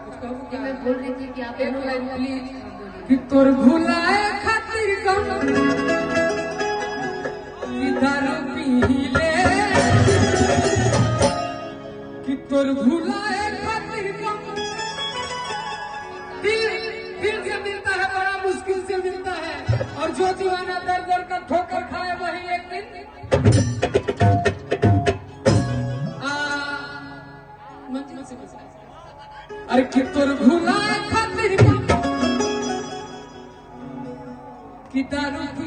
मैं बोल रही थी कि आप एक लाइन प्लीज कि तोर भुलाए खातिर गम कि दारू पी ले कि तोर भुलाए खातिर गम दिल से मिलता है, बड़ा मुश्किल से मिलता है, और जो दीवाना दर दर का ठोकर खाए वही एक दिन मंजिल से बचा। अरे कि तोर भुलाए खातिर गम कि दारू पी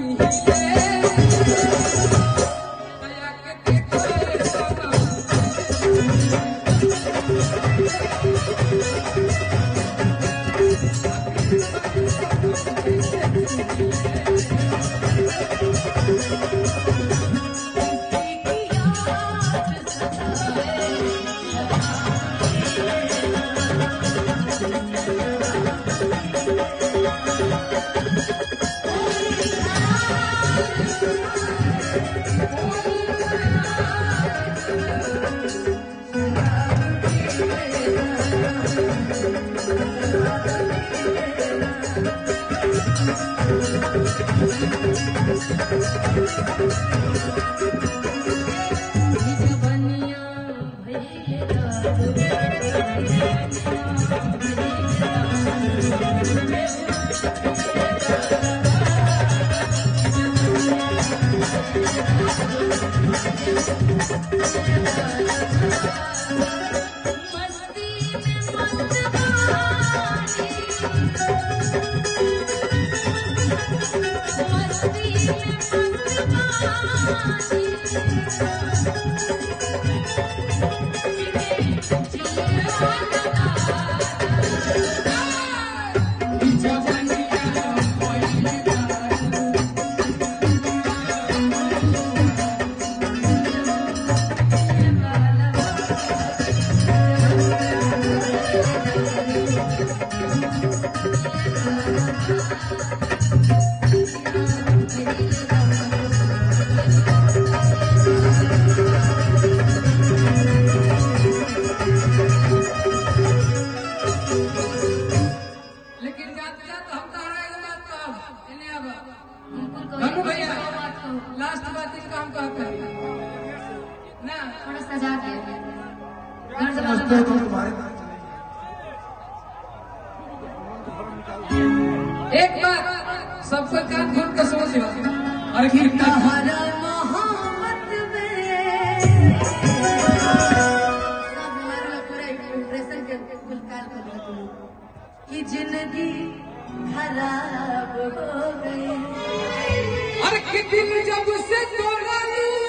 लास्ट बात इस काम का ना थोड़ा सजा के एक बात सबको कान खोल कर समझ लो। और कितना हरा मोहब्बत में सब हमारा पूरा इंप्रेशन के गुलकार कर रहा कि जिंदगी खराब हो गई। और कि दिल जब से तोड़ा लूं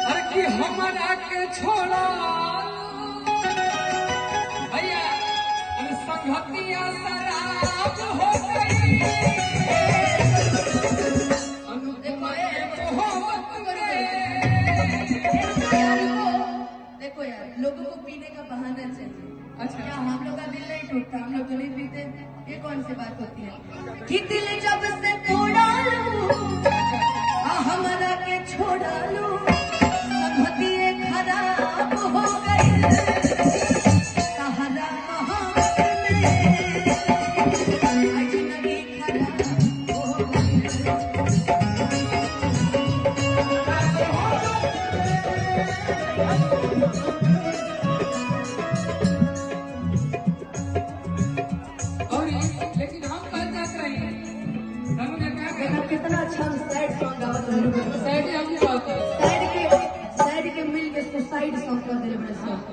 और कि हमारा के छोड़ा भैया संगतिया शराब हो गई। देखो यार लोगों को पीने का बहाना चाहिए। अच्छा क्या हम लोग का दिल नहीं टूटता? हम लोग तो नहीं पीते। ये कौन सी बात होती है कि दिल जब से तोड़ा लूं हमारा के छोड़ा लूं संगति खराब हो गई। सहारा मोहब्बत में जिंदगी खराब हो गई। लेकिन हम कल जाते रहे हमने क्या कितना अच्छा साइड सॉन्ग गावत रहे। साइड हम गाते साइड के मिल के इसको साइड सॉन्ग कर दे बड़े सॉन्ग।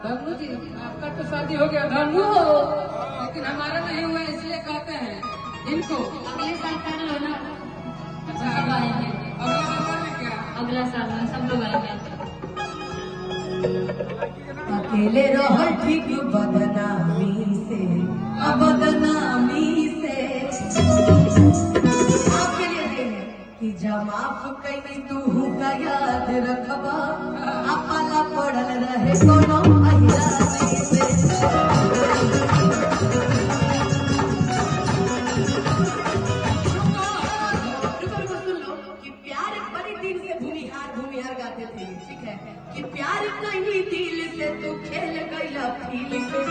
धनु जी आपका तो शादी हो गया धनु, लेकिन हमारा नहीं हुआ इसलिए कहते हैं इनको अगले साल कर लो ना। अच्छा सब आएंगे अगला में क्या अगला साल में सब लोग आएंगे। अकेले रहो ठीक बदनामी से बदनामी से आपके लिए कि जब माफ कहीं तू का याद रखबा अपना पड़ल रहे कोनो अहिरानी से। सुन लो कि प्यार बड़े दिन से भूमिहार गाते थे, ठीक है। कि प्यार कहीं दिल से तू खेल गईला फील से